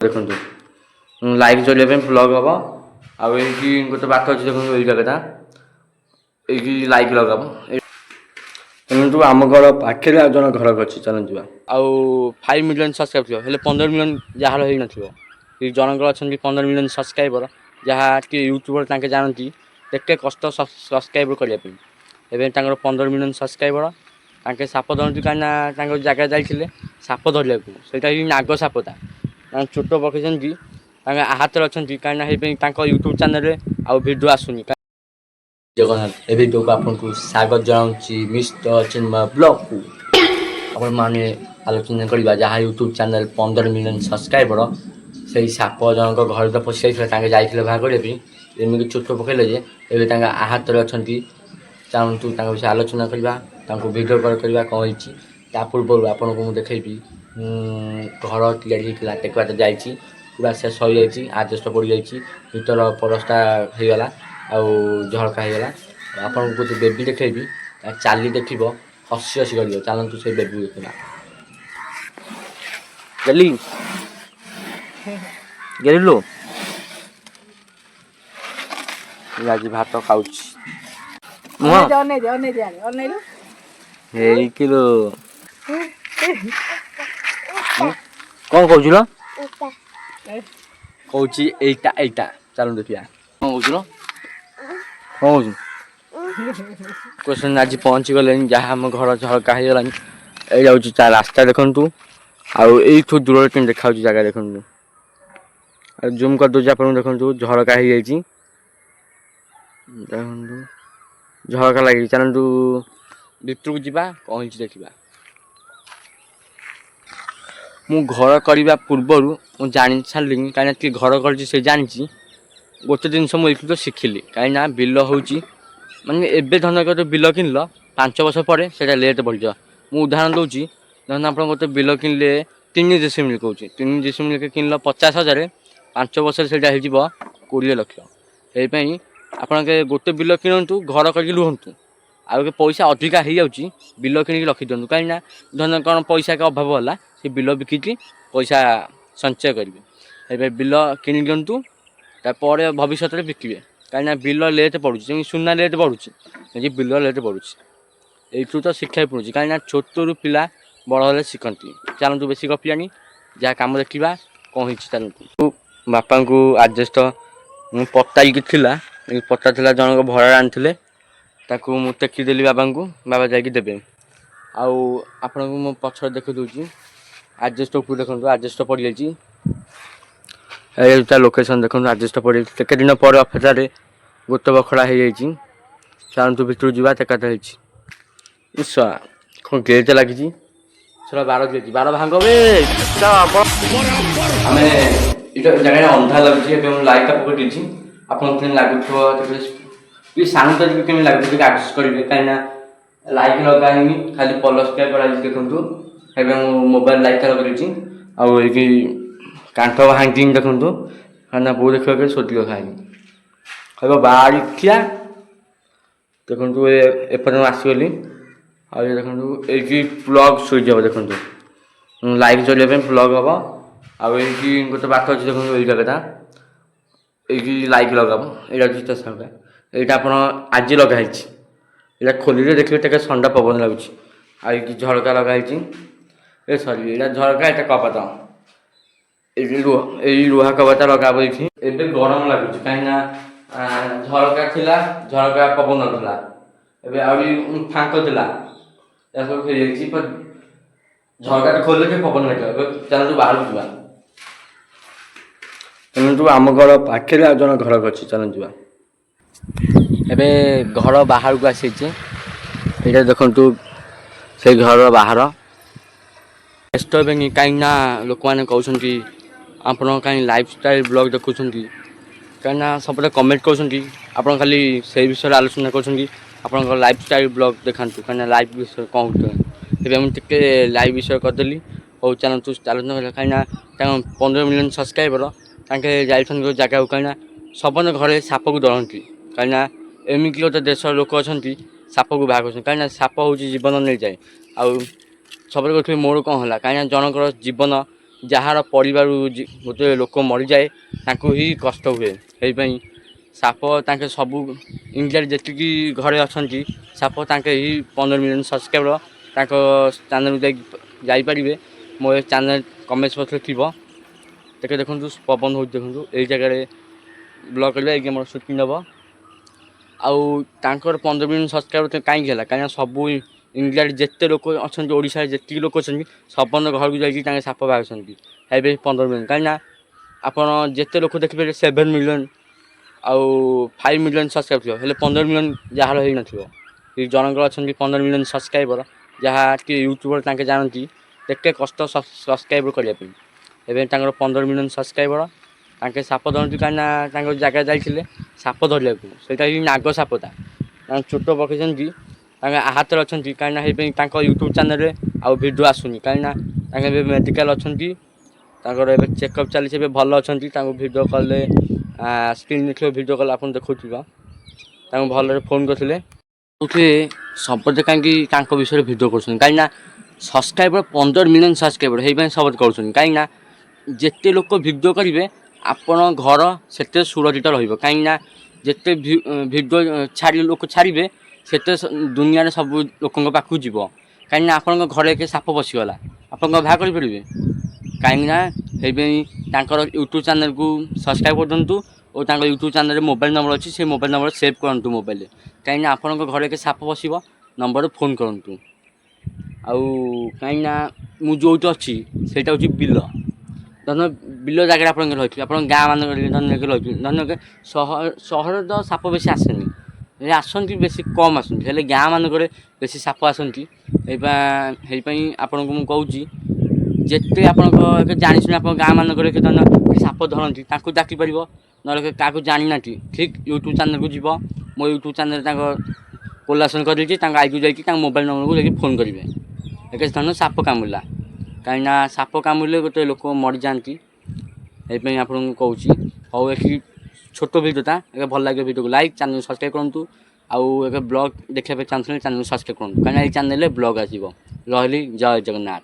देखो लाइक चलिए ब्लॉग हम आई गोटे बात अच्छे देखो ये जगह ये लाइक लगाब एमती आम घर पाखे आज जन घर अच्छी चल जा आउ 5 मिलियन सब्सक्राइब थी हेल्ले 15 मिलियन जार हो जनकर अच्छा 15 मिलियन सब्सक्राइबर जहाँ कि यूट्यूबर ताके जानती देखे कष्ट सब्सक्राइब करने एवं 15 मिलियन सब्सक्राइबर ताके साप धरती कहीं जगह जाइए साप धरने को नाग सापटा छोट पक्षी हाथ अच्छा कहीं यूट्यूब चैनल आउ वीडियो आसुनी जगन्नाथ ए वीडियो को आपको स्वागत जनाऊँगी मिस्टर चिन्मय ब्लॉग को आपण माने आलोचना करवा जहाँ यूट्यूब चैनल 15 मिलियन सब्सक्राइबर से साप जनक घर तो पशि जाइए बाहर करने एमती छोट पकड़े जे ए हाथ अच्छा चाहतु विषय आलोचना करवा वीडियो कॉल करवा कौन होती पूर्व आपन को देखी घर या टेकवाटा जाइए पूरा शेष हो जाए आजस्ट पड़ जाइए भीतर परस्ता होगला आउ झड़का होगला आपन को बेबी देखी चाली देख हसी हसी कर चलतु से बेबी देखा गली गेलु आज भात खाऊ किलो कौन कहूँ कौची एटा एटा चलो देखिया कौन कहूँ कौन क्वेश्चन आज पहुँची गले जहाँ आम घर झड़का हो गला ये जाऊँ रास्ता देखु आउ दूर के देखा जगह देखु जूम कर दूसरी आप देखु झड़का हो जाए झड़का लगे चलतु भितर को जावा कौन देखा मु घर करने पूर्वर मुझे जानी सारे कहीं घर कर जानी गोटे जिनस मुझे तो शिखिली कहीं बिल हूँ मानने एवं धन कर बिल किनल 5 वर्ष पर से लेट बढ़ जा मुझे उदाहरण दूसरी धन आप गोटे बिल किनले 3 डिसिमिल कहूँ 3 डिसिमिल किनल 50,000 5 वर्ष से 20 लक्ष यही आपके गोटे बिल किणतु घर करके रुहतु आगे पैसा अधिका हो जाऊँगी बिल कि रखी दिंतु कहीं धन कौन पैसा के अभाव है से बिल बिकी पैसा संचय करेंगे बिल कि दिंतु तापर भविष्य में बिके कहीं बिल लेट पड़ुची सुना लेट बढ़ुची बिल लेट बढ़ुची यू तो शिक्षा पड़ुची कहीं छोटू पिला बड़ हेल्ले शिखती चलतु बेसी गपियानी जहाँ कम देखा कौन हो चलतु बापा को आडजस्ट पत्ता पत्ता था जनक भड़ा आनी ताकू मु टेकीदेली बाबा को बाबा जादेवे आउ आपण को मो पछर देखी दूसरी आडजस्ट ऊपर देखो आडजस्ट पड़ जाता लोकेशन देखो आडजस्ट पड़ टे दिन पर अपेक्षा गोटे बखड़ा हो जाए चलतु भितर जावा टेकाटा कौन गेट लगी बार गेट बार भांग आम जगह अंधा लगे लाइट पकड़ आप लगुव साउंड तो कमी लगे आडजस्ट करेंगे कहीं लाइट लगानी खाली प्लस देखु मोबाइल लाइट लगे आउ कांठ भांगी देखु कहीं बो देखा सोधिक खाई बाहर खिया देखु एपर्तन आसगली आ देखु ये प्लग स्विच हम देखु लाइट चलिए प्लग हम आई गोटे बात अच्छे देखो ये जगह ये लाइट लगाब ये सामने यहाँ आप आज लगाई यहाँ खोलिले देखिए टे ठंडा पवन लगुच आई झड़का लगाई सरी ये झड़का ये कपाट ये लुहा कपाट लगा ये गरम लगुच कहीं झड़का थिला झड़का पवन ना एवं फांक थिला झड़का खोलिले पवन लगे चलतु बाहर जावा एमती आम घर पाखे आज जन घर अच्छी चल जा एबे घर बाहर को आसी ये देखु से घर बाहर व्यस्त हे कहीं लोक मैंने कहते आप कहीं लाइफस्टाइल ब्लॉग देखुं कहीं सब कमेंट कर खाली से विषय आलोचना कर लाइफस्टाइल ब्लॉग देखा कहीं लाइफ विषय कौन होते लाइव विषय करदेली और चलतु आलोचना कहीं 15 मिलियन सब्सक्राइबर ताके जाइछन जगह कहीं सबन घरे साप को डरती कहीं एमती गोटे देश लोक अच्छा साप को बाहर कर कहीं साप हूँ जीवन नहीं जाए आउ सब मोड़ कौन है कहीं जनकर जीवन ଯାହାର ପରିବାରରୁ ଗୋଟେ ଲୋକ ମରିଯାଏ ତାଙ୍କୁ ହିଁ କଷ୍ଟ ହୁଏ। ସେଇପାଇଁ ସାପ ତାଙ୍କେ ସବୁ ଇଣ୍ଡିଆରେ ଯେତିକି ଘରେ ଅଛନ୍ତି ସାପ ତାଙ୍କେ ହିଁ 15 ମିଲିୟନ୍ ସବସ୍କ୍ରାଇବର ତାଙ୍କ ଚ୍ୟାନେଲକୁ ଯାଇପାରିବେ। ମୋ ଏ ଚ୍ୟାନେଲ କମେଣ୍ଟ ବକ୍ସରେ ଥିବ। ଟିକେ ଦେଖନ୍ତୁ ପବନ ହେଉଛି ଦେଖନ୍ତୁ ଏଇ ଜାଗାରେ ବ୍ଲଗ୍ କରିବା ଏଇକି ଆମର ସୁଟିଂ ହେବ। ଆଉ ତାଙ୍କର 15 ମିଲିୟନ୍ ସବସ୍କ୍ରାଇବର କାହିଁକି ହେଲା କାହିଁକିନା ସବୁ ଇଣ୍ଡିଆରେ ଯେତେ ଲୋକ ଅଛନ୍ତି ଓଡ଼ିଶାରେ ଯେତିକି ଲୋକ ଅଛନ୍ତି ସମସ୍ତଙ୍କ ଘରକୁ ଯାଇକି ତାଙ୍କେ ସାପ ବାହାରୁଛନ୍ତି। ଏବେ 15 ମିଲିୟନ୍ କାହିଁକିନା ଆପଣ ଯେତେ ଲୋକ ଦେଖିପାରିବେ 7 ମିଲିୟନ୍ ଆଉ 5 ମିଲିୟନ୍ ସବସ୍କ୍ରାଇବର ଥିବ ହେଲେ 15 ମିଲିୟନ୍ ଯାହାର ହେଇନଥିବ। ଜଣଙ୍କର ଅଛନ୍ତି 15 ମିଲିୟନ୍ ସବସ୍କ୍ରାଇବର ଯାହା କି ୟୁଟ୍ୟୁବର ତାଙ୍କେ ଜାଣନ୍ତି କେତେ କଷ୍ଟ ସବସ୍କ୍ରାଇବର କରିବା ପାଇଁ। ଏବେ ତାଙ୍କର 15 ମିଲିୟନ୍ ସବସ୍କ୍ରାଇବର ତାଙ୍କେ ସାପ ଧରନ୍ତି କାହିଁକିନା ତାଙ୍କ ଜାଗା ଯାଇଥିଲେ ସାପ ଧରିବାକୁ। ସେଇଟା ହିଁ ନାଗ ସାପଟା ତାଙ୍କ ଚୋଟ ପକେଇଛନ୍ତି ତାଙ୍କ ହାତରେ ଅଛନ୍ତି କାହିଁକିନା ସେଇପାଇଁ ତାଙ୍କ ୟୁଟ୍ୟୁବ୍ ଚ୍ୟାନେଲରେ ଆଉ ଭିଡ଼ିଓ ଆସୁନି କାହିଁକିନା ତାଙ୍କେ ଏବେ ମେଡ଼ିକାଲ ଅଛନ୍ତି। ତାଙ୍କର ଏବେ ଚେକଅପ୍ ଚାଲିଛି ଏବେ ଭଲ ଅଛନ୍ତି। ତାଙ୍କୁ ଭିଡ଼ିଓ କଲ୍ରେ ସ୍କ୍ରିନ୍ ଦେଖିବ ଭିଡ଼ିଓ କଲ୍ ଆପଣ ଦେଖୁଥିବ ତାଙ୍କୁ ଭଲରେ ଫୋନ୍ କରିଥିଲେ କହୁଥିଲେ ସମସ୍ତେ କାହିଁକି ତାଙ୍କ ବିଷୟରେ ଭିଡ଼ିଓ କରୁଛନ୍ତି କାହିଁକିନା ସବସ୍କ୍ରାଇବର 15 ମିଲିୟନ୍ ସବସ୍କ୍ରାଇବର ସେଇପାଇଁ ସମସ୍ତେ କରୁଛନ୍ତି। କାହିଁକିନା ଯେତେ ଲୋକ ଭିଡ଼ିଓ କରିବେ ଆପଣ ଘର ସେତେ ସୁରକ୍ଷିତ ରହିବ। କାହିଁକିନା ଯେତେ ଭିଡ଼ିଓ ଲୋକ ଛାଡ଼ିବେ ସେତେ ଦୁନିଆରେ ସବୁ ଲୋକଙ୍କ ପାଖକୁ ଯିବ। କାହିଁକିନା ଆପଣଙ୍କ ଘରେ କିଏ ସାପ ପଶିଗଲା ଆପଣଙ୍କ ବାହା କରିପାରିବେ କାହିଁକିନା ସେଇପାଇଁ ତାଙ୍କର ୟୁଟ୍ୟୁବ୍ ଚ୍ୟାନେଲକୁ ସବସ୍କ୍ରାଇବ୍ କରିଦିଅନ୍ତୁ ଓ ତାଙ୍କ ୟୁଟ୍ୟୁବ୍ ଚ୍ୟାନେଲରେ ମୋବାଇଲ୍ ନମ୍ବର ଅଛି ସେ ମୋବାଇଲ୍ ନମ୍ବର ସେଭ୍ କରନ୍ତୁ ମୋବାଇଲରେ। କାହିଁକିନା ଆପଣଙ୍କ ଘରେ କିଏ ସାପ ପଶିବ ନମ୍ବରରେ ଫୋନ୍ କରନ୍ତୁ। ଆଉ କାହିଁକିନା ମୁଁ ଯେଉଁଠି ଅଛି ସେଇଟା ହେଉଛି ବିଲ ଧନ୍ୟ ବିଲ ଜାଗାରେ ଆପଣଙ୍କର ରହିଥିବେ ଆପଣଙ୍କ ଗାଁ ମାନଙ୍କରେ ଧନ୍ୟକ ରହିଥିବେ ଧନ୍ୟକ ସହରରେ ତ ସାପ ବେଶୀ ଆସେନି ଆସନ୍ତି ବେଶୀ କମ୍ ଆସନ୍ତି ହେଲେ ଗାଁ ମାନଙ୍କରେ ବେଶୀ ସାପ ଆସନ୍ତି। ସେଇପାଇଁ ଆପଣଙ୍କୁ ମୁଁ କହୁଛି ଯେତେ ଆପଣଙ୍କ ଜାଣିଶୁଣି ଆପଣ ଗାଁ ମାନଙ୍କରେ ସାପ ଧରନ୍ତି ତାଙ୍କୁ ଡାକିପାରିବ ନହେଲେ କାହାକୁ ଜାଣିନାହାନ୍ତି ଠିକ୍ ୟୁଟ୍ୟୁବ୍ ଚ୍ୟାନେଲକୁ ଯିବ। ମୋ ୟୁଟ୍ୟୁବ୍ ଚ୍ୟାନେଲ୍ ତାଙ୍କ କୋଲାସନ୍ କରିଦେଇଛି ତାଙ୍କ ଆଇକୁ ଯାଇକି ତାଙ୍କ ମୋବାଇଲ୍ ନମ୍ବରକୁ ଯାଇକି ଫୋନ୍ କରିବେ ଏକ ସ୍ଥାନରେ ସାପ କାମୁଡ଼ିଲା କାହିଁକିନା ସାପ କାମୁଡ଼ିଲେ ଗୋଟେ ଲୋକ ମରିଯାଆନ୍ତି। ସେଇପାଇଁ ଆପଣଙ୍କୁ କହୁଛି ହଉ ଏଠି ଛୋଟ ଭିଡ଼ିଓଟା ଏବେ ଭଲ ଲାଗିବ ଭିଡ଼ିଓକୁ ଲାଇକ୍ ଚ୍ୟାନେଲ୍ ସବସ୍କ୍ରାଇବ୍ କରନ୍ତୁ। ଆଉ ଏବେ ବ୍ଲଗ୍ ଦେଖିବା ପାଇଁ ଚାହୁଁଥିଲେ ଚ୍ୟାନେଲ୍ ସବସ୍କ୍ରାଇବ୍ କରନ୍ତୁ କାହିଁକିନା ଏଇ ଚ୍ୟାନେଲ୍ରେ ବ୍ଲଗ୍ ଆସିବ। ରହିଲି ଜୟ ଜଗନ୍ନାଥ।